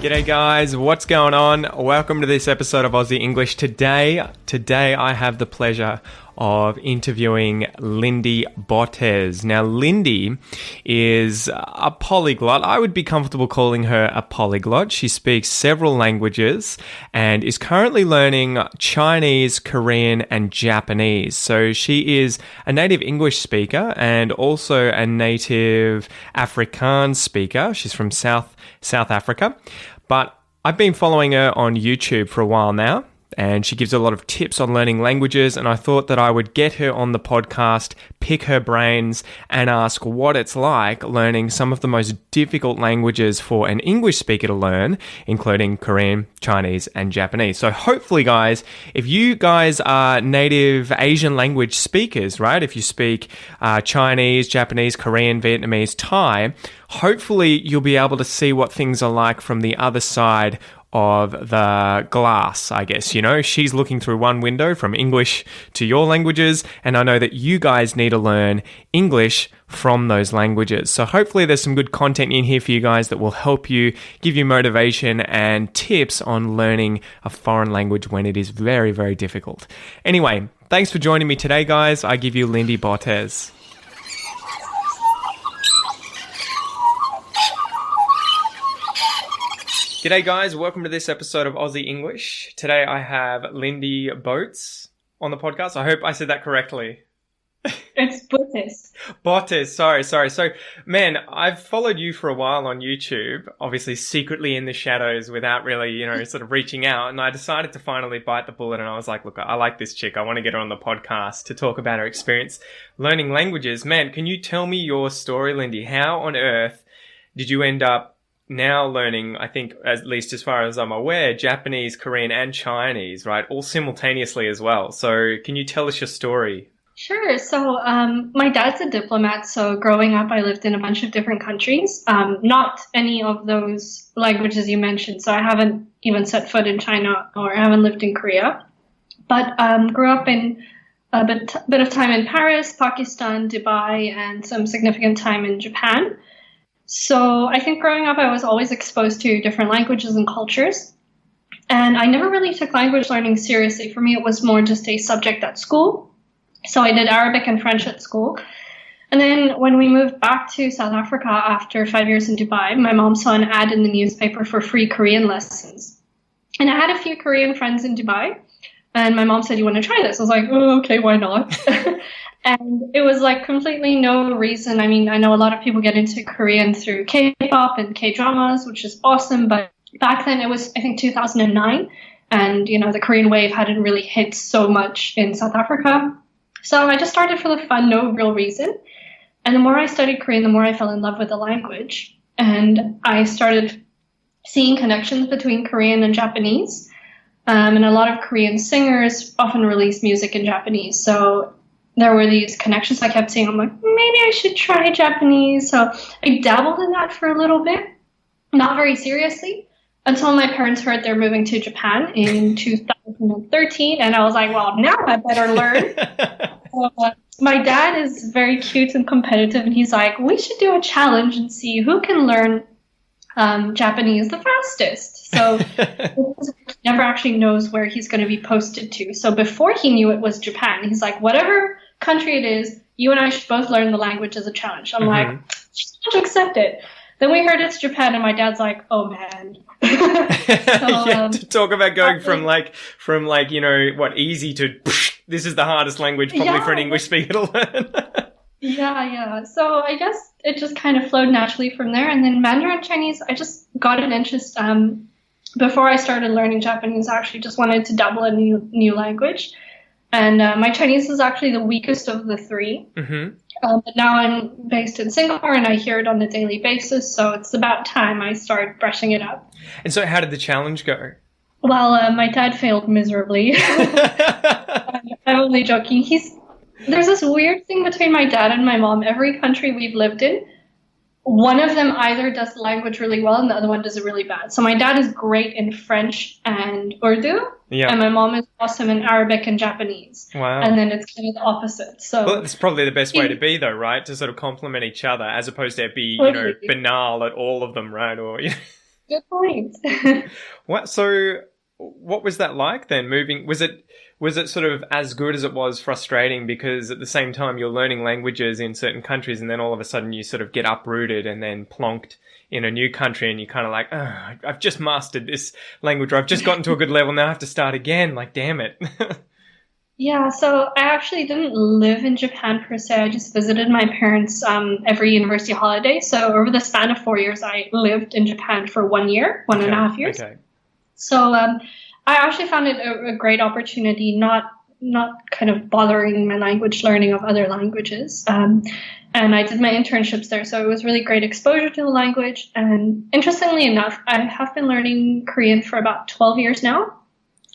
G'day guys, what's going on? Welcome to this episode of Aussie English. Today I have the pleasure of interviewing Lindie Botes. Now, Lindie is a polyglot. I would be comfortable calling her a polyglot. She speaks several languages and is currently learning Chinese, Korean, and Japanese. So she is a native English speaker and also a native Afrikaans speaker. She's from South Africa. But I've been following her on YouTube for a while now, and she gives a lot of tips on learning languages, and I thought that I would get her on the podcast, pick her brains, and ask what it's like learning some of the most difficult languages for an English speaker to learn, including Korean, Chinese, and Japanese. So hopefully, guys, if you guys are native Asian language speakers, right, if you speak Chinese, Japanese, Korean, Vietnamese, Thai, hopefully you'll be able to see what things are like from the other side of the glass, I guess. You know, she's looking through one window from English to your languages, and I know that you guys need to learn English from those languages. So hopefully there's some good content in here for you guys that will help you, give you motivation and tips on learning a foreign language when it is very, very difficult. Anyway, thanks for joining me today, guys. I give you Lindie Botes. G'day guys, welcome to this episode of Aussie English. Today I have Lindie Botes on the podcast. I hope I said that correctly. It's Botes. Botes, sorry. So, man, I've followed you for a while on YouTube, obviously secretly in the shadows without really, sort of reaching out. And I decided to finally bite the bullet and I was like, look, I like this chick. I want to get her on the podcast to talk about her experience learning languages. Man, can you tell me your story, Lindie? How on earth did you end up now learning, I think, at least as far as I'm aware, Japanese, Korean, and Chinese, right? All simultaneously as well. So can you tell us your story? Sure. So my dad's a diplomat. So growing up, I lived in a bunch of different countries. Not any of those languages you mentioned. So I haven't even set foot in China or I haven't lived in Korea. But grew up in a bit of time in Paris, Pakistan, Dubai, and some significant time in Japan. So I think growing up, I was always exposed to different languages and cultures. And I never really took language learning seriously. For me, it was more just a subject at school. So I did Arabic and French at school. And then when we moved back to South Africa after 5 years in Dubai, my mom saw an ad in the newspaper for free Korean lessons. And I had a few Korean friends in Dubai. And my mom said, "You want to try this?" I was like, "Oh, okay, why not?" And it was like completely no reason. I mean, I know a lot of people get into Korean through K-pop and K-dramas, which is awesome. But back then it was, I think, 2009. And, the Korean wave hadn't really hit so much in South Africa. So I just started for the fun, no real reason. And the more I studied Korean, the more I fell in love with the language. And I started seeing connections between Korean and Japanese. And a lot of Korean singers often release music in Japanese. So there were these connections I kept seeing. I'm like, maybe I should try Japanese. So I dabbled in that for a little bit, not very seriously, until my parents heard they're moving to Japan in 2013. And I was like, well, now I better learn. My dad is very cute and competitive. And he's like, we should do a challenge and see who can learn Japanese the fastest. So he never actually knows where he's going to be posted to. So before he knew it was Japan, he's like, whatever country it is, you and I should both learn the language as a challenge. I'm like, she's going to accept it. Then we heard it's Japan, and my dad's like, "Oh man." So, to talk about going from what, easy to this is the hardest language probably for an English speaker to learn. Yeah. So I guess it just kind of flowed naturally from there. And then Mandarin Chinese, I just got an interest. Before I started learning Japanese, I actually just wanted to dabble in a new language. And my Chinese is actually the weakest of the three. But now I'm based in Singapore and I hear it on a daily basis. So it's about time I start brushing it up. And so how did the challenge go? Well, my dad failed miserably. I'm only joking. There's this weird thing between my dad and my mom. Every country we've lived in, one of them either does the language really well and the other one does it really bad. So my dad is great in French and Urdu, and my mom is awesome in Arabic and Japanese. Wow. And then it's kind of the opposite. So well, it's probably the best way to be, though, right? To sort of complement each other, as opposed to be, banal at all of them, right? Or Good point. What was that like then? Moving, was it sort of as good as it was frustrating, because at the same time you're learning languages in certain countries and then all of a sudden you sort of get uprooted and then plonked in a new country and you're kind of like, oh, I've just mastered this language, or I've just gotten to a good level, now I have to start again. Like, damn it. Yeah, so I actually didn't live in Japan per se. I just visited my parents every university holiday. So over the span of 4 years, I lived in Japan for 1 year, one and a half years. Okay. So I actually found it a great opportunity, not kind of bothering my language learning of other languages. And I did my internships there, so it was really great exposure to the language. And interestingly enough, I have been learning Korean for about 12 years now,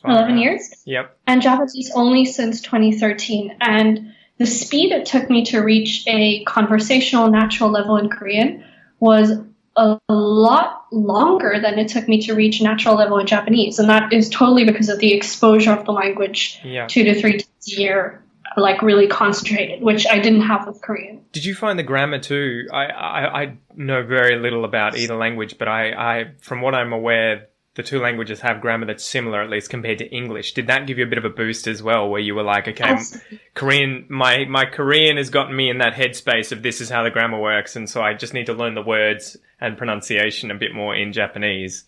11 years. Yep. And Japanese only since 2013. And the speed it took me to reach a conversational natural level in Korean was a lot longer than it took me to reach natural level in Japanese. And that is totally because of the exposure of the language 2 to 3 times a year, like really concentrated, which I didn't have with Korean. Did you find the grammar too? I know very little about either language, but I from what I'm aware, the two languages have grammar that's similar, at least compared to English. Did that give you a bit of a boost as well, where you were like, okay, Korean, my Korean has gotten me in that headspace of this is how the grammar works, and so I just need to learn the words and pronunciation a bit more in Japanese?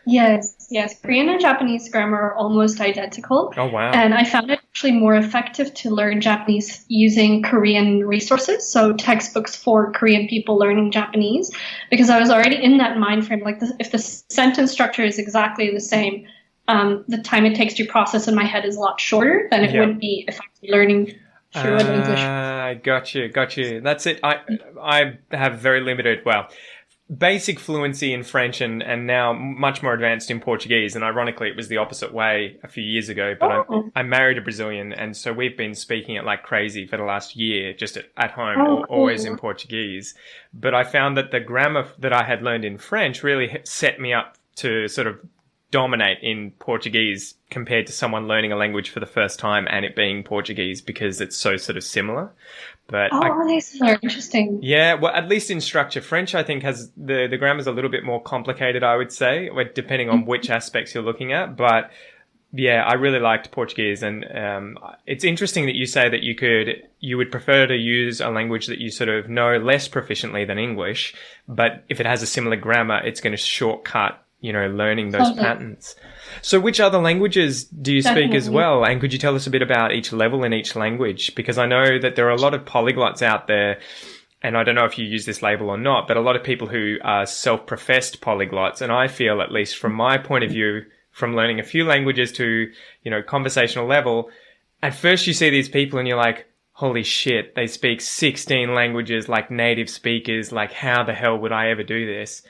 Yes. Korean and Japanese grammar are almost identical. Oh, wow. And I found it actually more effective to learn Japanese using Korean resources, so textbooks for Korean people learning Japanese, because I was already in that mind frame. Like, if the sentence structure is exactly the same, the time it takes to process in my head is a lot shorter than it would be if I was learning through an English. Got you. That's it. I have very limited, basic fluency in French and now much more advanced in Portuguese. And ironically, it was the opposite way a few years ago. But I married a Brazilian, and so we've been speaking it like crazy for the last year, just at home, always in Portuguese. But I found that the grammar that I had learned in French really set me up to sort of dominate in Portuguese compared to someone learning a language for the first time and it being Portuguese, because it's so sort of similar. But these are interesting. Yeah, well, at least in structure, French I think has the grammar's a little bit more complicated, I would say, depending on which aspects you're looking at. But yeah, I really liked Portuguese, and it's interesting that you say that you would prefer to use a language that you sort of know less proficiently than English, but if it has a similar grammar, it's going to shortcut, learning those patterns. So which other languages do you speak as well? And could you tell us a bit about each level in each language? Because I know that there are a lot of polyglots out there, and I don't know if you use this label or not, but a lot of people who are self-professed polyglots. And I feel, at least from my point of view, from learning a few languages to, conversational level, at first you see these people and you're like, holy shit, they speak 16 languages like native speakers. Like, how the hell would I ever do this?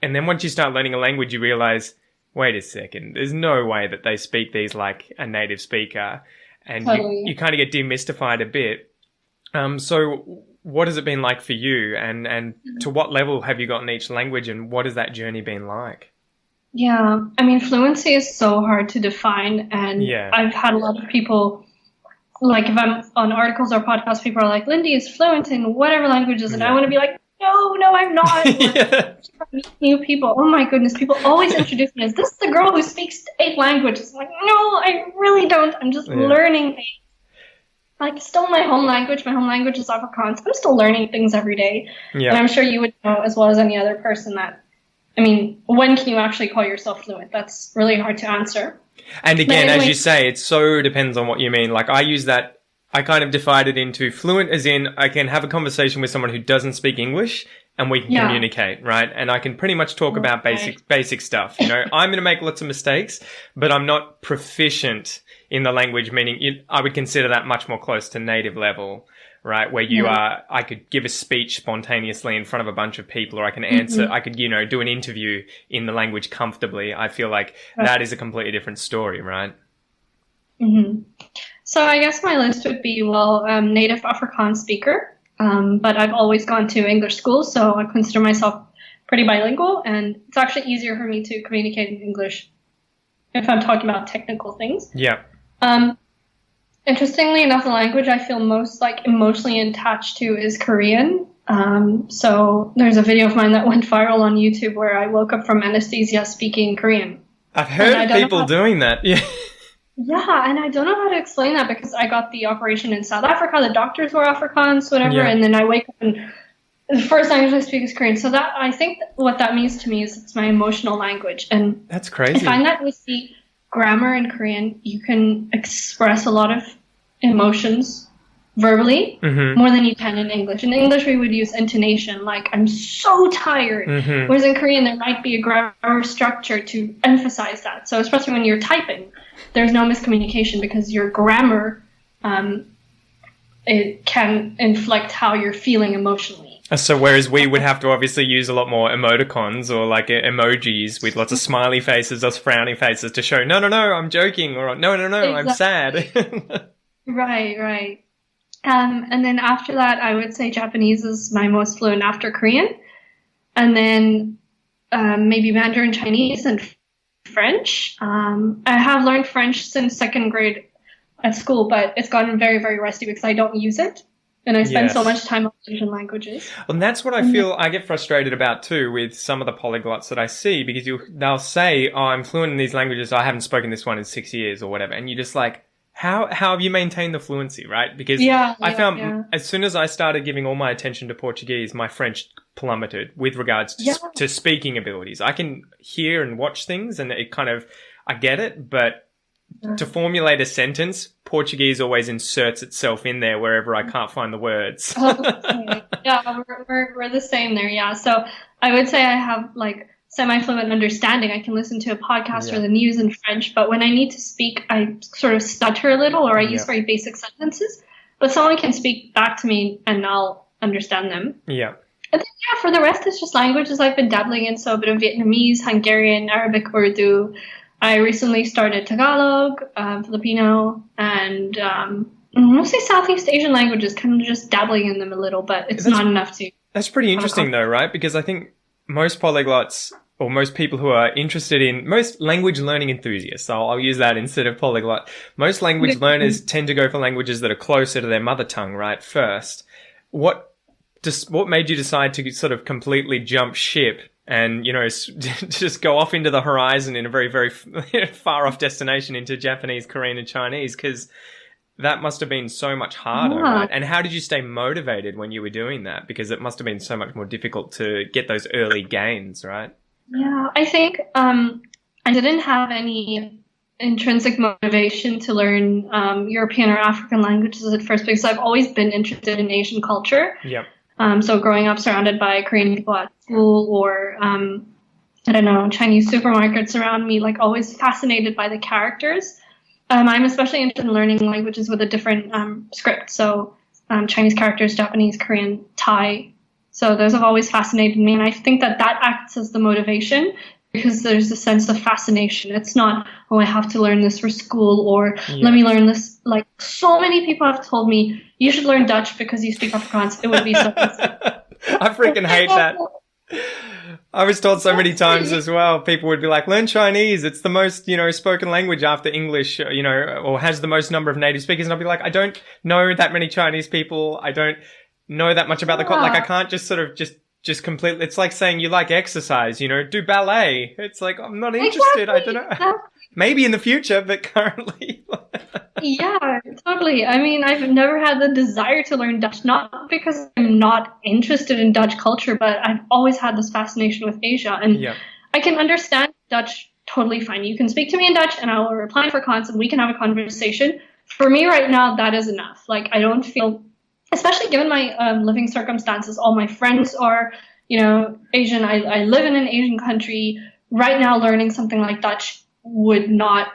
And then once you start learning a language, you realize, wait a second, there's no way that they speak these like a native speaker. And you kind of get demystified a bit. So what has it been like for you? And to what level have you gotten each language, and what has that journey been like? Yeah, I mean, fluency is so hard to define. And I've had a lot of people, like if I'm on articles or podcasts, people are like, Lindie is fluent in whatever languages. And I want to be like, no, I'm not. New people. Oh my goodness. People always introduce me as, this is the girl who speaks 8 languages. I'm like, no, I really don't. I'm just learning things. Like, still my home language. My home language is Afrikaans. I'm still learning things every day. Yeah. And I'm sure you would know as well as any other person that, I mean, when can you actually call yourself fluent? That's really hard to answer. And again, as you say, it so depends on what you mean. Like, I use that, I kind of divide it into fluent as in I can have a conversation with someone who doesn't speak English and we can communicate, right? And I can pretty much talk about basic stuff. I'm going to make lots of mistakes, but I'm not proficient in the language, meaning I would consider that much more close to native level, right? Where you are, I could give a speech spontaneously in front of a bunch of people, or I can answer, I could, do an interview in the language comfortably. I feel like that is a completely different story, right? Mm-hmm. So I guess my list would be, native Afrikaans speaker, but I've always gone to English school, so I consider myself pretty bilingual, and it's actually easier for me to communicate in English if I'm talking about technical things. Yeah. Interestingly enough, the language I feel most emotionally attached to is Korean, So there's a video of mine that went viral on YouTube where I woke up from anesthesia speaking Korean. I've heard of people doing that. Yeah. Yeah, and I don't know how to explain that because I got the operation in South Africa. The doctors were Afrikaans, whatever, and then I wake up and the first language I speak is Korean. So that I think what that means to me is it's my emotional language, and that's crazy. I find that with the grammar in Korean, you can express a lot of emotions verbally more than you can in English. In English, we would use intonation, like I'm so tired. Whereas in Korean, there might be a grammar structure to emphasize that. So especially when you're typing, there's no miscommunication because your grammar, it can inflect how you're feeling emotionally. So whereas we would have to obviously use a lot more emoticons or like emojis with lots of smiley faces or frowny faces to show, no, I'm joking, or no, exactly. I'm sad. Right. And then after that, I would say Japanese is my most fluent after Korean. And then maybe Mandarin Chinese and French. I have learned French since second grade at school, but it's gotten very, very rusty because I don't use it. And I spend so much time on Asian languages. And that's what I feel I get frustrated about too with some of the polyglots that I see, because they'll say, oh, I'm fluent in these languages. I haven't spoken this one in 6 years or whatever. And you're just like, how have you maintained the fluency, right? Because I found as soon as I started giving all my attention to Portuguese, my French plummeted with regards to speaking abilities. I can hear and watch things and it kind of, I get it, but to formulate a sentence, Portuguese always inserts itself in there wherever I can't find the words. Yeah, we're the same there, yeah. So I would say I have like semi-fluent understanding. I can listen to a podcast or the news in French, but when I need to speak, I sort of stutter a little or I use very basic sentences. But someone can speak back to me and I'll understand them. Yeah. And then, for the rest, it's just languages I've been dabbling in. So a bit of Vietnamese, Hungarian, Arabic, Urdu. I recently started Tagalog, Filipino, and mostly Southeast Asian languages, kind of just dabbling in them a little, but it's not enough to. That's pretty interesting though, right? Because I think most polyglots, or most people who are interested in, most language learning enthusiasts, so I'll use that instead of polyglot, most language learners tend to go for languages that are closer to their mother tongue, right, first. What made you decide to sort of completely jump ship and, just go off into the horizon in a very, very far off destination into Japanese, Korean, and Chinese? Because that must have been so much harder, right? And how did you stay motivated when you were doing that? Because it must have been so much more difficult to get those early gains, right? Yeah, I think I didn't have any intrinsic motivation to learn European or African languages at first because I've always been interested in Asian culture. Yep. So growing up surrounded by Korean people at school or, Chinese supermarkets around me, like always fascinated by the characters. I'm especially interested in learning languages with a different script. So Chinese characters, Japanese, Korean, Thai. So those have always fascinated me. And I think that acts as the motivation because there's a sense of fascination. It's not, oh, I have to learn this for school or let me learn this. Like so many people have told me, you should learn Dutch because you speak Afrikaans. It would be so easy. I freaking hate that. I was told so many times as well, people would be like, learn Chinese. It's the most, spoken language after English, or has the most number of native speakers. And I'll be like, I don't know that many Chinese people. I don't know that much about the culture. Like I can't just sort of just completely, it's like saying you like exercise, do ballet. It's like, I'm not interested. I don't know. Exactly. Maybe in the future, but currently. Yeah, totally. I mean, I've never had the desire to learn Dutch, not because I'm not interested in Dutch culture, but I've always had this fascination with Asia. And I can understand Dutch totally fine. You can speak to me in Dutch and I will reply in Afrikaans and we can have a conversation. For me right now, that is enough. Like, I don't feel, especially given my living circumstances, all my friends are, Asian. I live in an Asian country. Right now, learning something like Dutch would not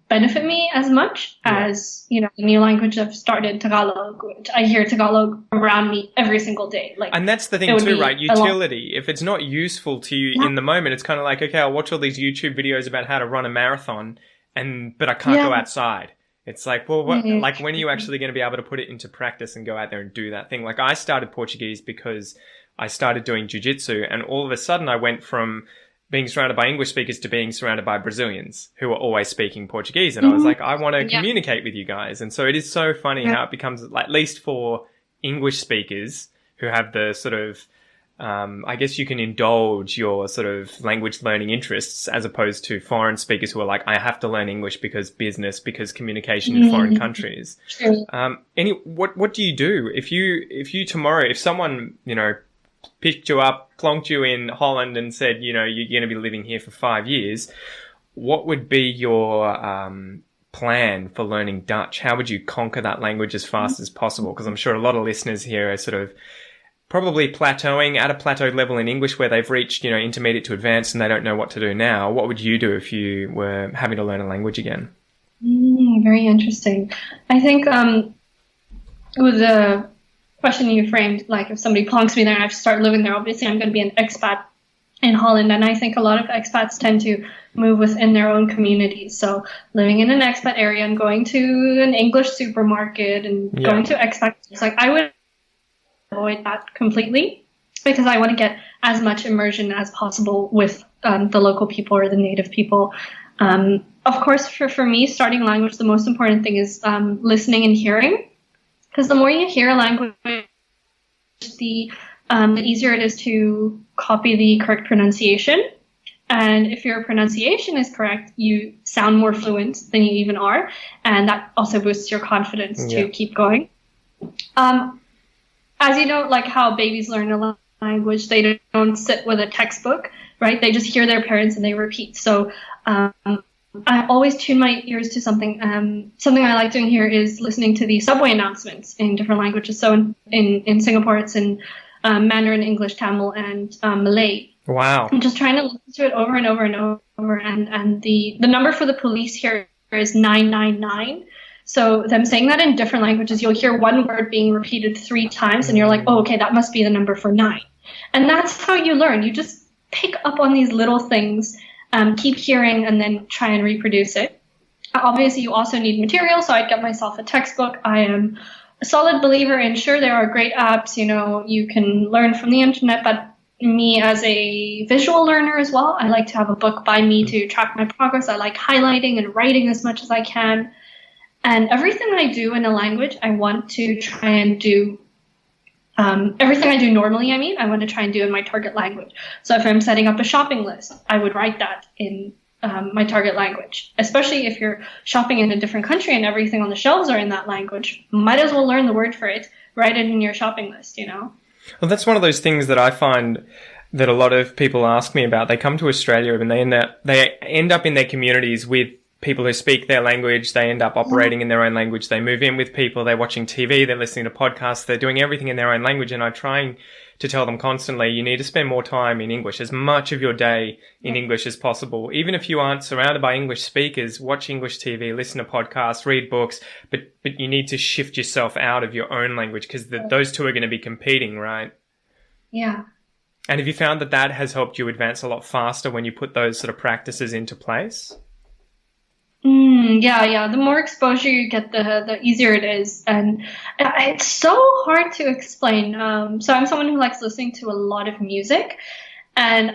benefit me as much as, the new language I've started, Tagalog, which I hear Tagalog around me every single day. Like, and that's the thing too, right? Utility. If it's not useful to you in the moment, it's kind of like, okay, I'll watch all these YouTube videos about how to run a marathon, but I can't go outside. It's like, well, when are you actually going to be able to put it into practice and go out there and do that thing? Like I started Portuguese because I started doing jiu-jitsu and all of a sudden I went from being surrounded by English speakers to being surrounded by Brazilians who are always speaking Portuguese. And I was like, I want to communicate with you guys. And so it is so funny how it becomes, at least for English speakers who have the sort of, I guess you can indulge your sort of language learning interests as opposed to foreign speakers who are like, I have to learn English because business, because communication in foreign countries. True. What do you do if you tomorrow, if someone, picked you up, plonked you in Holland and said, you're going to be living here for 5 years, what would be your plan for learning Dutch? How would you conquer that language as fast as possible? Because I'm sure a lot of listeners here are sort of probably plateauing at a plateaued level in English where they've reached, intermediate to advanced and they don't know what to do now. What would you do if you were having to learn a language again? Very interesting. I think with the question you framed, like if somebody plonks me there and I have to start living there, obviously I'm going to be an expat in Holland. And I think a lot of expats tend to move within their own communities. So living in an expat area and going to an English supermarket and going to expat, it's like I would avoid that completely because I want to get as much immersion as possible with the local people or the native people. Of course, for me, starting language, the most important thing is listening and hearing, because the more you hear a language, the easier it is to copy the correct pronunciation. And if your pronunciation is correct, you sound more fluent than you even are, and that also boosts your confidence to keep going. As you know, like how babies learn a language, they don't sit with a textbook, right? They just hear their parents and they repeat. So I always tune my ears to something. Something I like doing here is listening to the subway announcements in different languages. So in Singapore, it's in Mandarin, English, Tamil, and Malay. Wow. I'm just trying to listen to it over and over and over. And the number for the police here is 999. So them saying that in different languages, you'll hear one word being repeated 3 times and you're like, oh, okay, that must be the number for 9. And that's how you learn. You just pick up on these little things, keep hearing, and then try and reproduce it. Obviously, you also need material, so I'd get myself a textbook. I am a solid believer in, sure, there are great apps, you can learn from the internet, but me as a visual learner as well, I like to have a book by me to track my progress. I like highlighting and writing as much as I can. And everything I do in a language, I want to try and do, everything I do normally, I want to try and do in my target language. So if I'm setting up a shopping list, I would write that in my target language. Especially if you're shopping in a different country and everything on the shelves are in that language, might as well learn the word for it, write it in your shopping list, Well, that's one of those things that I find that a lot of people ask me about. They come to Australia and they end up in their communities with people who speak their language. They end up operating in their own language. They move in with people. They're watching TV. They're listening to podcasts. They're doing everything in their own language. And I'm trying to tell them constantly, you need to spend more time in English, as much of your day in English as possible. Even if you aren't surrounded by English speakers, watch English TV, listen to podcasts, read books, but you need to shift yourself out of your own language because those two are going to be competing, right? Yeah. And have you found that has helped you advance a lot faster when you put those sort of practices into place? Yeah. The more exposure you get, the easier it is. And it's so hard to explain. So I'm someone who likes listening to a lot of music, and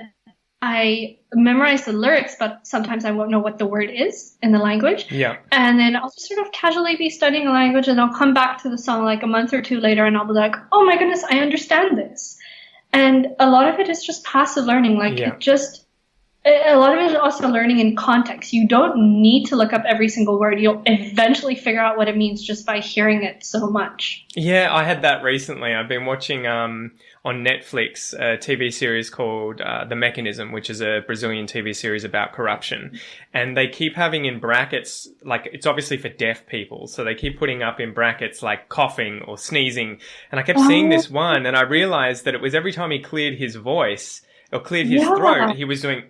I memorize the lyrics, but sometimes I won't know what the word is in the language. Yeah. And then I'll just sort of casually be studying a language, and I'll come back to the song like a month or 2 later, and I'll be like, oh my goodness, I understand this. And a lot of it is just passive learning. A lot of it is also learning in context. You don't need to look up every single word. You'll eventually figure out what it means just by hearing it so much. Yeah, I had that recently. I've been watching on Netflix a TV series called The Mechanism, which is a Brazilian TV series about corruption. And they keep having in brackets, like it's obviously for deaf people, so they keep putting up in brackets like coughing or sneezing. And I kept seeing this one, and I realized that it was every time he cleared his voice or cleared his throat, he was doing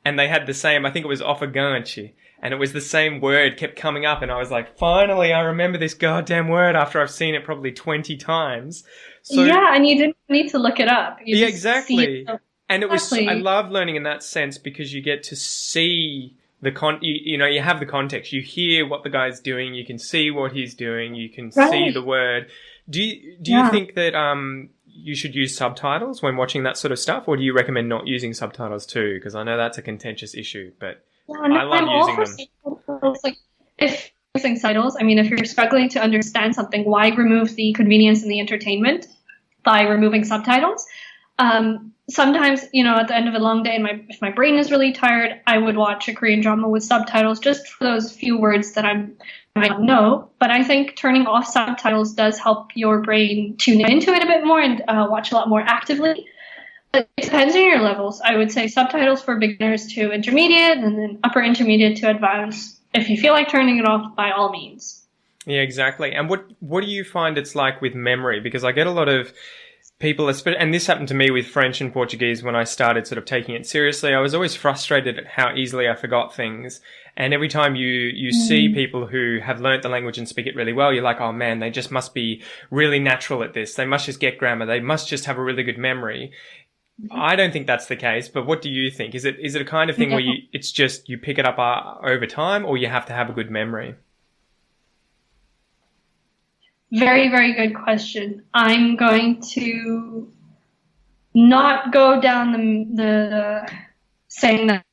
and they had the same, I think it was ofegante, and it was the same word kept coming up, and I was like, finally, I remember this goddamn word after I've seen it probably 20 times. So, yeah, and you didn't need to look it up. Yeah, exactly. And it was, I love learning in that sense because you get to see the you have the context. You hear what the guy's doing. You can see what he's doing. You can see the word. Do you think that you should use subtitles when watching that sort of stuff, or do you recommend not using subtitles too? Because I know that's a contentious issue, but I love using them. Like, if using subtitles, if you're struggling to understand something, why remove the convenience and the entertainment by removing subtitles. Sometimes, at the end of a long day, and if my brain is really tired, I would watch a Korean drama with subtitles just for those few words that I might know. But I think turning off subtitles does help your brain tune into it a bit more and watch a lot more actively. But it depends on your levels. I would say subtitles for beginners to intermediate, and then upper intermediate to advanced. If you feel like turning it off, by all means. Yeah, exactly. And what do you find it's like with memory? Because I get a lot of people, and this happened to me with French and Portuguese when I started sort of taking it seriously. I was always frustrated at how easily I forgot things. And every time you see people who have learnt the language and speak it really well, you're like, oh man, they just must be really natural at this. They must just get grammar. They must just have a really good memory. I don't think that's the case, but what do you think? Is it a kind of thing where it's just you pick it up over time, or you have to have a good memory? Very, very good question. I'm going to not go down the saying that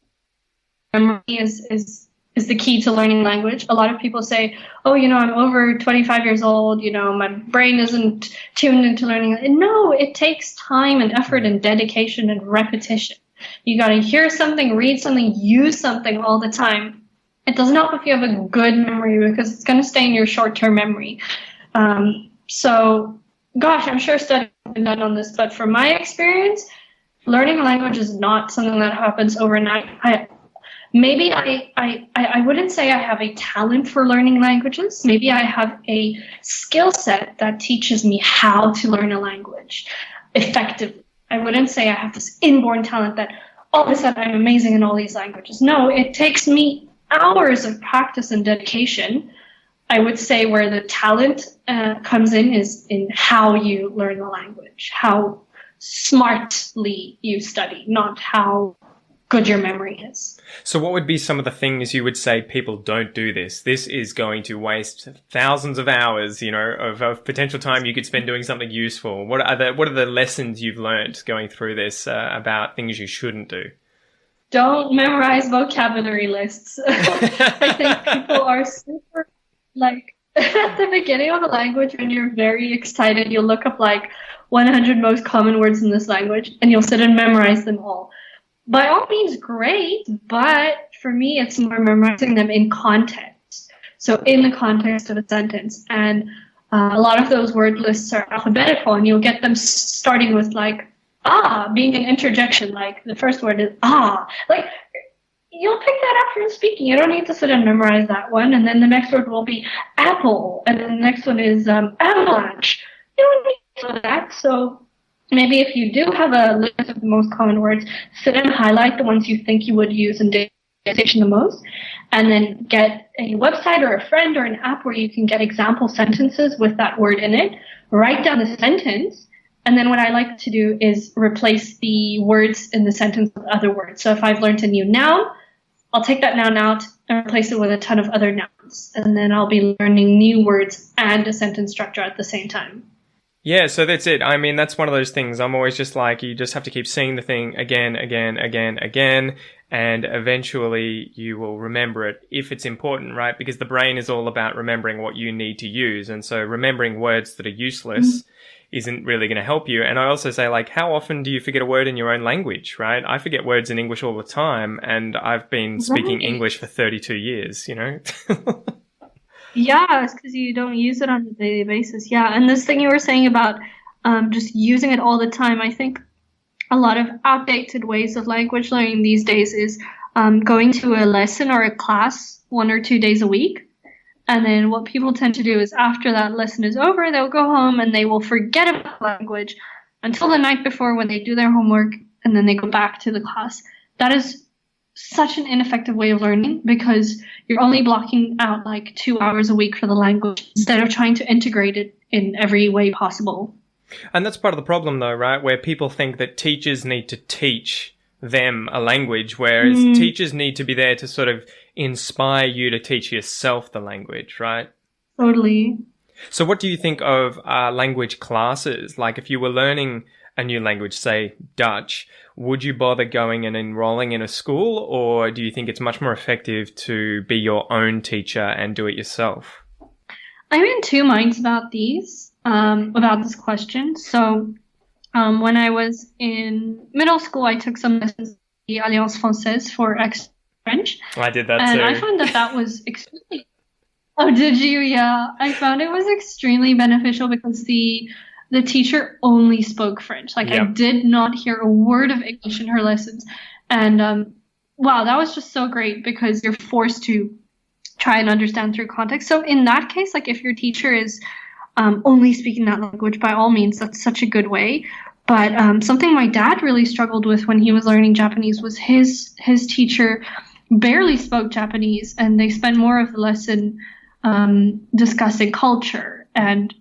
memory is the key to learning language. A lot of people say, oh, I'm over 25 years old, my brain isn't tuned into learning. And no, it takes time and effort and dedication and repetition. You got to hear something, read something, use something all the time. It doesn't help if you have a good memory because it's going to stay in your short-term memory. So, gosh, I'm sure studies have been done on this, but from my experience, learning a language is not something that happens overnight. I wouldn't say I have a talent for learning languages. Maybe I have a skill set that teaches me how to learn a language effectively. I wouldn't say I have this inborn talent that all of a sudden I'm amazing in all these languages. No, it takes me hours of practice and dedication. I would say where the talent comes in is in how you learn the language, how smartly you study, not how good your memory is. So what would be some of the things you would say people don't do this? This is going to waste thousands of hours, of potential time you could spend doing something useful. What are the lessons you've learned going through this about things you shouldn't do? Don't memorize vocabulary lists. I think people are super... at the beginning of a language, when you're very excited, you'll look up 100 most common words in this language, and you'll sit and memorize them all. By all means, great, but for me, it's more memorizing them in context. So in the context of a sentence. And a lot of those word lists are alphabetical, and you'll get them starting with being an interjection. The first word is you'll pick that up from speaking. You don't need to sit and memorize that one. And then the next word will be apple. And then the next one is avalanche. You don't need to know that. So maybe if you do have a list of the most common words, sit and highlight the ones you think you would use in daily conversation the most. And then get a website or a friend or an app where you can get example sentences with that word in it. Write down the sentence. And then what I like to do is replace the words in the sentence with other words. So if I've learned a new noun, I'll take that noun out and replace it with a ton of other nouns. And then I'll be learning new words and a sentence structure at the same time. Yeah, so that's it. I mean, that's one of those things. I'm always just you just have to keep seeing the thing again, and eventually you will remember it if it's important, right? Because the brain is all about remembering what you need to use. And so remembering words that are useless isn't really going to help you. And I also say, how often do you forget a word in your own language, right? I forget words in English all the time, and I've been speaking English for 32 years, Yeah, it's because you don't use it on a daily basis. Yeah, and this thing you were saying about just using it all the time, I think a lot of outdated ways of language learning these days is going to a lesson or a class 1 or 2 days a week. And then what people tend to do is after that lesson is over, they'll go home and they will forget about language until the night before when they do their homework, and then they go back to the class. That is such an ineffective way of learning because you're only blocking out 2 hours a week for the language instead of trying to integrate it in every way possible. And that's part of the problem though, right? Where people think that teachers need to teach them a language, whereas teachers need to be there to sort of inspire you to teach yourself the language, right? Totally. So what do you think of language classes? If you were learning a new language, say Dutch, would you bother going and enrolling in a school, or do you think it's much more effective to be your own teacher and do it yourself? I'm in two minds about this question. So When I was in middle school, I took some lessons at the Alliance Française for extra French. I did that and too. I found that was extremely... Oh, did you? Yeah. I found it was extremely beneficial because the teacher only spoke French. Like, I did not hear a word of English in her lessons. And wow, that was just so great because you're forced to try and understand through context. So in that case, like if your teacher is only speaking that language, by all means, that's such a good way. But something my dad really struggled with when he was learning Japanese was his teacher barely spoke Japanese, and they spent more of the lesson discussing culture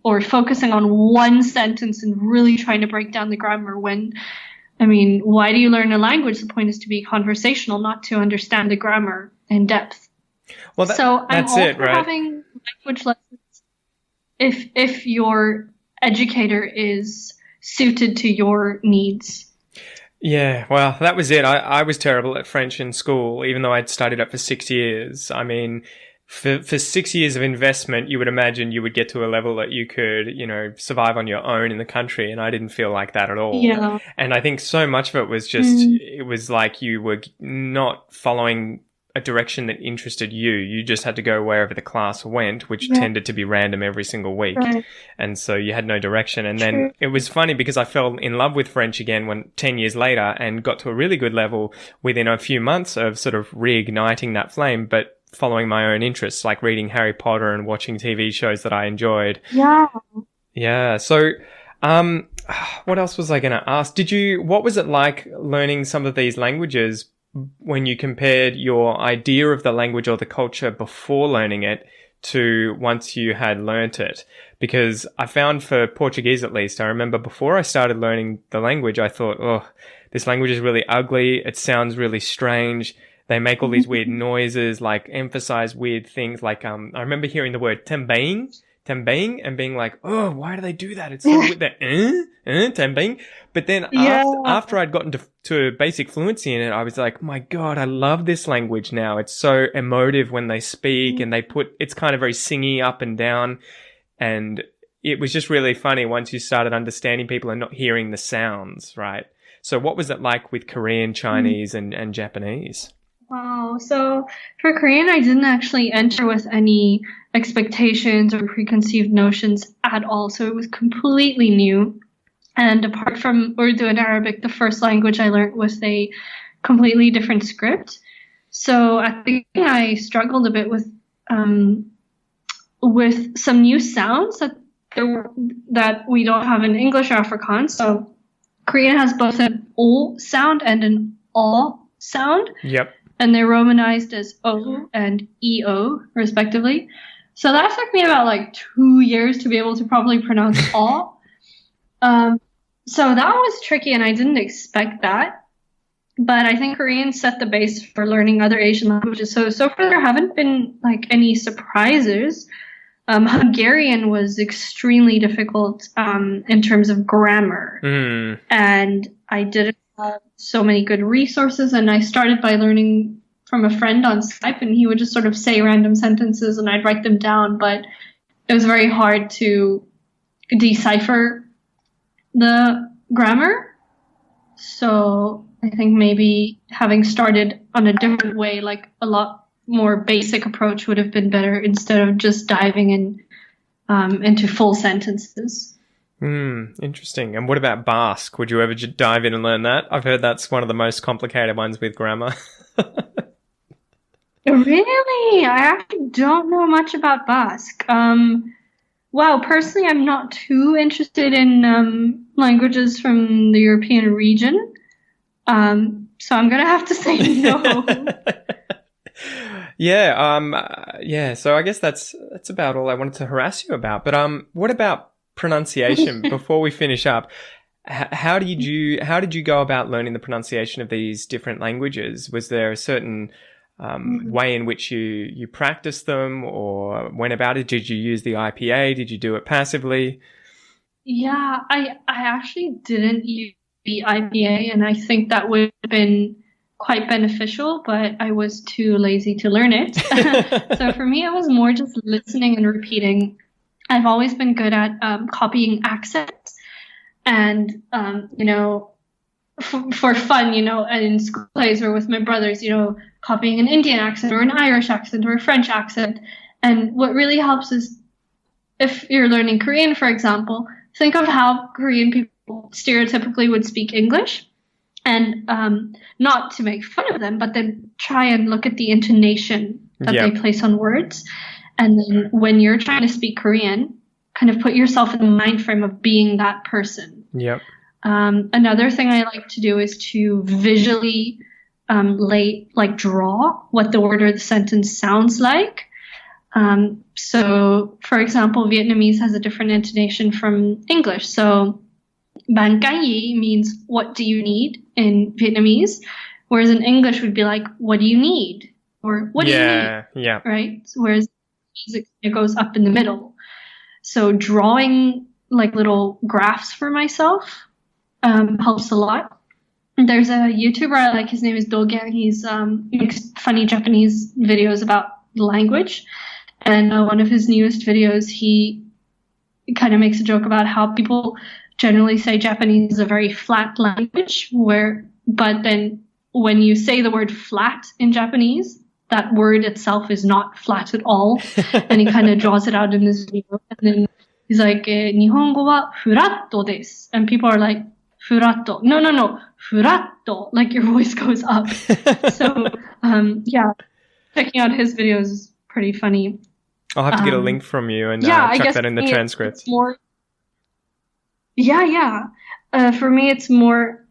or focusing on one sentence and really trying to break down the grammar when, I mean, why do you learn a language? The point is to be conversational, not to understand the grammar in depth. Well, so I'm that's all it, for right? having language lessons if your educator is suited to your needs. Yeah, well, that was it. I was terrible at French in school, even though I'd studied it for 6 years. I mean, for 6 years of investment, you would imagine you would get to a level that you could, survive on your own in the country. And I didn't feel like that at all. Yeah. And I think so much of it was just, it was like you were not following a direction that interested you. You just had to go wherever the class went, which tended to be random every single week. Right. And so you had no direction. And then it was funny because I fell in love with French again 10 years later and got to a really good level within a few months of sort of reigniting that flame, but following my own interests, like reading Harry Potter and watching TV shows that I enjoyed. Yeah. Yeah. So, what else was I going to ask? What was it like learning some of these languages when you compared your idea of the language or the culture before learning it to once you had learnt it? Because I found for Portuguese, at least, I remember before I started learning the language, I thought, oh, this language is really ugly. It sounds really strange. They make all these weird noises, like emphasize weird things. Like, I remember hearing the word também, and being like, oh, why do they do that? It's so weird, that, também. But then after I'd gotten to basic fluency in it, I was like, my God, I love this language now. It's so emotive when they speak and it's kind of very singy up and down. And it was just really funny once you started understanding people and not hearing the sounds, right? So what was it like with Korean, Chinese, and Japanese? Wow. So for Korean, I didn't actually enter with any expectations or preconceived notions at all. So it was completely new. And apart from Urdu and Arabic, the first language I learned was a completely different script. So at the beginning, I struggled a bit with some new sounds that we don't have in English or Afrikaans. So Korean has both an O sound and an O sound. Yep. And they're romanized as O and EO, respectively. So that took me about 2 years to be able to properly pronounce O. So that was tricky, and I didn't expect that. But I think Korean set the base for learning other Asian languages. So far there haven't been any surprises. Hungarian was extremely difficult in terms of grammar. And I didn't have so many good resources, and I started by learning from a friend on Skype, and he would just sort of say random sentences and I'd write them down, but it was very hard to decipher the grammar. So I think maybe having started on a different way, like a lot more basic approach, would have been better instead of just diving into full sentences. Interesting. And what about Basque? Would you ever dive in and learn that? I've heard that's one of the most complicated ones with grammar. Really? I actually don't know much about Basque. Wow, personally, I'm not too interested in languages from the European region. So I'm going to have to say no. Yeah. So I guess that's about all I wanted to harass you about. But what about pronunciation? Before we finish up, how did you go about learning the pronunciation of these different languages? Was there a certain way in which you practiced them, or went about it? Did you use the IPA? Did you do it passively? Yeah, I actually didn't use the IPA, and I think that would have been quite beneficial, but I was too lazy to learn it. So for me, it was more just listening and repeating. I've always been good at copying accents. And, for fun, and in school plays or with my brothers, copying an Indian accent or an Irish accent or a French accent. And what really helps is if you're learning Korean, for example, think of how Korean people stereotypically would speak English, and not to make fun of them, but then try and look at the intonation that they place on words. And then when you're trying to speak Korean, kind of put yourself in the mind frame of being that person. Yep. Another thing I like to do is to visually draw what the word or the sentence sounds like. So, for example, Vietnamese has a different intonation from English. So, Ban Cai Yi means what do you need in Vietnamese, whereas in English would be like, what do you need? Or what do you need? Yeah. Right? Whereas music, it goes up in the middle. So drawing like little graphs for myself helps a lot. There's a YouTuber I like. His name is Dogen. He's makes funny Japanese videos about the language. And one of his newest videos, he kind of makes a joke about how people generally say Japanese is a very flat language, but then when you say the word flat in Japanese, that word itself is not flat at all. And he kind of draws it out in this video. And then he's like, Nihongo wa furatto desu. And people are like, furatto. No, furatto. Like your voice goes up. So, checking out his videos is pretty funny. I'll have to get a link from you and chuck that in the transcript. For me, it's more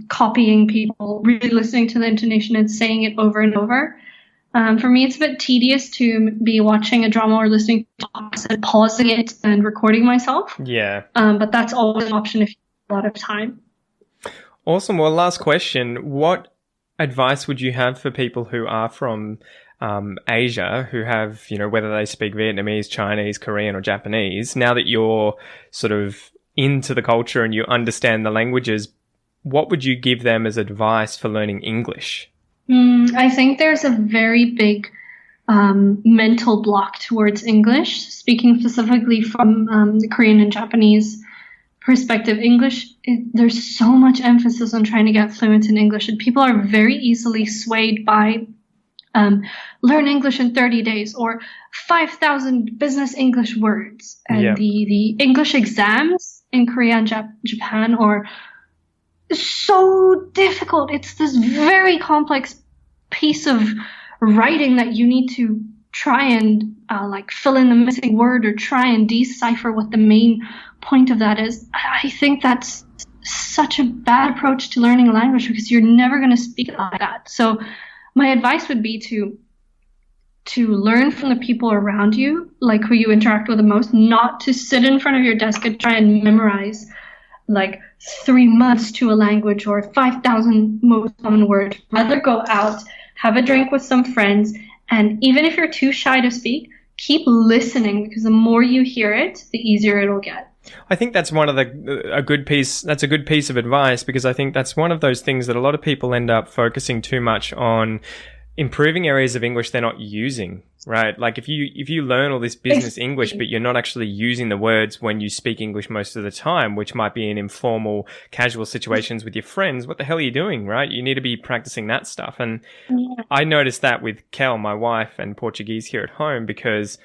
copying people, really listening to the intonation and saying it over and over. For me, it's a bit tedious to be watching a drama or listening to talks and pausing it and recording myself. Yeah. But that's always an option if you have a lot of time. Awesome. Well, last question. What advice would you have for people who are from Asia, who have, whether they speak Vietnamese, Chinese, Korean, or Japanese, now that you're sort of into the culture and you understand the languages, what would you give them as advice for learning English? I think there's a very big mental block towards English. Speaking specifically from the Korean and Japanese perspective, English, there's so much emphasis on trying to get fluent in English, and people are very easily swayed by learn English in 30 days or 5,000 business English words. And the English exams in Korea and Japan are so difficult. It's this very complex piece of writing that you need to try and fill in the missing word or try and decipher what the main point of that is. I think that's such a bad approach to learning a language because you're never going to speak it like that. So my advice would be to learn from the people around you, like who you interact with the most, not to sit in front of your desk and try and memorize like 3 months to a language or 5,000 most common words. Rather go out, have a drink with some friends, and even if you're too shy to speak, keep listening, because the more you hear it, the easier it'll get. I think that's a good piece of advice, because I think that's one of those things that a lot of people end up focusing too much on improving areas of English they're not using, right? Like if you learn all this business English, but you're not actually using the words when you speak English most of the time, which might be in informal, casual situations with your friends, what the hell are you doing, right? You need to be practicing that stuff. And I noticed that with Kel, my wife, and Portuguese here at home, because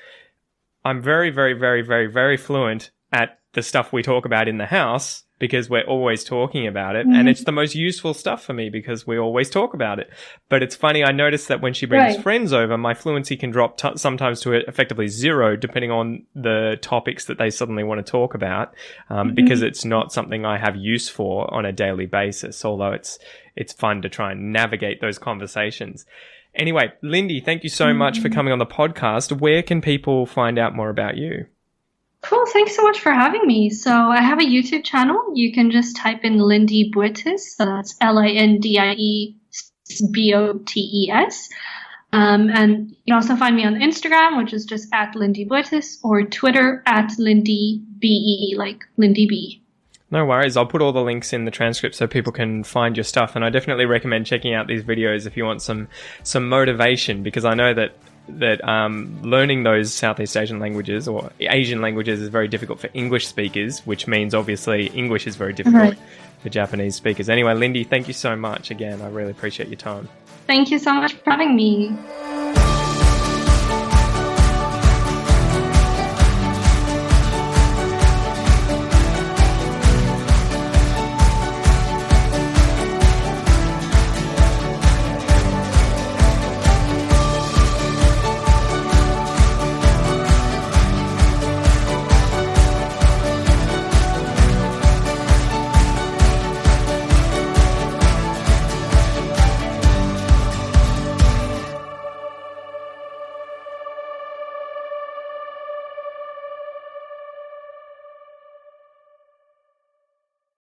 I'm very, very, very, very, very fluent at the stuff we talk about in the house, because we're always talking about it. And it's the most useful stuff for me because we always talk about it. But it's funny, I noticed that when she brings friends over, my fluency can drop sometimes to effectively 0, depending on the topics that they suddenly want to talk about, because it's not something I have use for on a daily basis, although it's fun to try and navigate those conversations. Anyway, Lindie, thank you so much for coming on the podcast. Where can people find out more about you? Cool. Thanks so much for having me. So I have a YouTube channel. You can just type in Lindie Botes. So that's LINDIE BOTES. And you can also find me on Instagram, which is just at Lindie Botes, or Twitter at Lindie BE, like Lindie B. No worries. I'll put all the links in the transcript so people can find your stuff. And I definitely recommend checking out these videos if you want some motivation, because I know that learning those Southeast Asian languages or Asian languages is very difficult for English speakers, which means obviously English is very difficult for Japanese speakers. Anyway, Lindie, thank you so much again. I really appreciate your time. Thank you so much for having me.